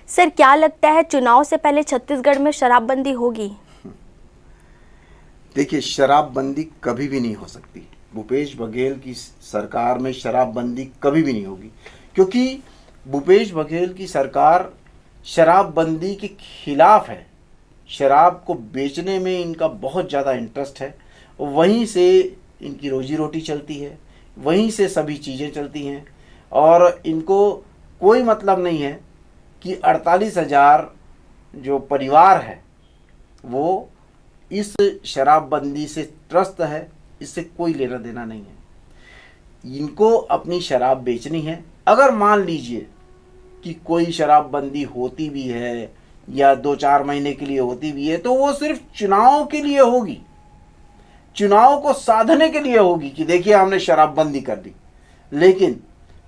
Sir, क्या लगता है चुनाव से पहले छत्तीसगढ़ में शराबबंदी होगी? देखिए, शराबबंदी कभी भी नहीं हो सकती। भूपेश बघेल की सरकार में शराबबंदी कभी भी नहीं होगी, क्योंकि भूपेश बघेल की सरकार शराबबंदी के खिलाफ है। शराब को बेचने में इनका बहुत ज़्यादा इंटरेस्ट है, वहीं से इनकी रोजी रोटी चलती है, वहीं से सभी चीज़ें चलती हैं, और इनको कोई मतलब नहीं है कि 48,000 जो परिवार है वो इस शराबबंदी से त्रस्त है। इससे कोई लेना देना नहीं है। इनको अपनी शराब बेचनी है। अगर मान लीजिए कि कोई शराबबंदी होती भी है या 2-4 महीने के लिए होती भी है, तो वो सिर्फ चुनाव के लिए होगी, चुनाव को साधने के लिए होगी कि देखिए हमने शराबबंदी कर दी। लेकिन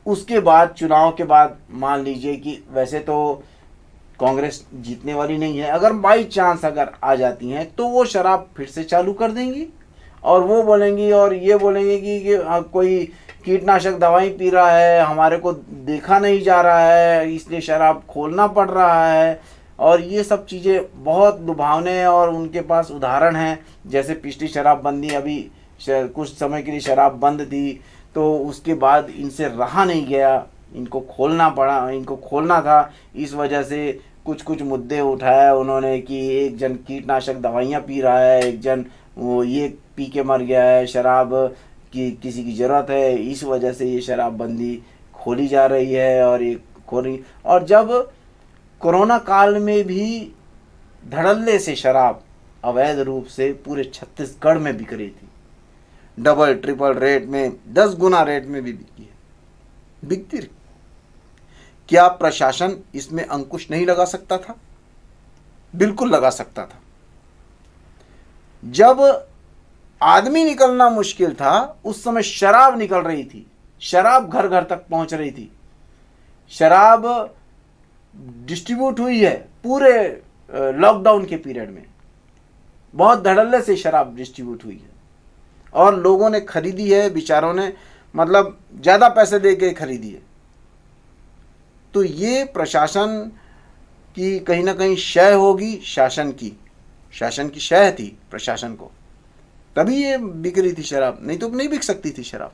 उसके बाद, चुनाव के बाद मान लीजिए कि वैसे तो कांग्रेस जीतने वाली नहीं है, अगर बाई चांस अगर आ जाती हैं तो वो शराब फिर से चालू कर देंगी, और वो बोलेंगी और ये बोलेंगे कि कोई कीटनाशक दवाई पी रहा है, हमारे को देखा नहीं जा रहा है, इसलिए शराब खोलना पड़ रहा है। और ये सब चीज़ें बहुत लुभावने हैं, और उनके पास उदाहरण हैं। जैसे पिछली शराबबंदी, अभी कुछ समय के लिए शराब बंद थी, तो उसके बाद इनसे रहा नहीं गया, इनको खोलना पड़ा, इनको खोलना था। इस वजह से कुछ कुछ मुद्दे उठाए उन्होंने कि एक जन कीटनाशक दवाइयाँ पी रहा है, एक जन वो ये पी के मर गया है, शराब की किसी की ज़रूरत है, इस वजह से ये शराबबंदी खोली जा रही है। और ये खोली, और जब कोरोना काल में भी धड़ल्ले से शराब अवैध रूप से पूरे छत्तीसगढ़ में बिक रही थी, डबल ट्रिपल रेट में, 10 गुना रेट में भी बिकी है, बिकती रही। क्या प्रशासन इसमें अंकुश नहीं लगा सकता था? बिल्कुल लगा सकता था। जब आदमी निकलना मुश्किल था, उस समय शराब निकल रही थी, शराब घर घर तक पहुंच रही थी, शराब डिस्ट्रीब्यूट हुई है पूरे लॉकडाउन के पीरियड में, बहुत धड़ल्ले से शराब डिस्ट्रीब्यूट हुई है, और लोगों ने खरीदी है, बेचारों ने मतलब ज़्यादा पैसे दे के खरीदी है। तो ये प्रशासन की कहीं ना कहीं शय होगी, शासन की शय थी प्रशासन को, तभी ये बिक रही थी शराब, नहीं तो नहीं बिक सकती थी शराब।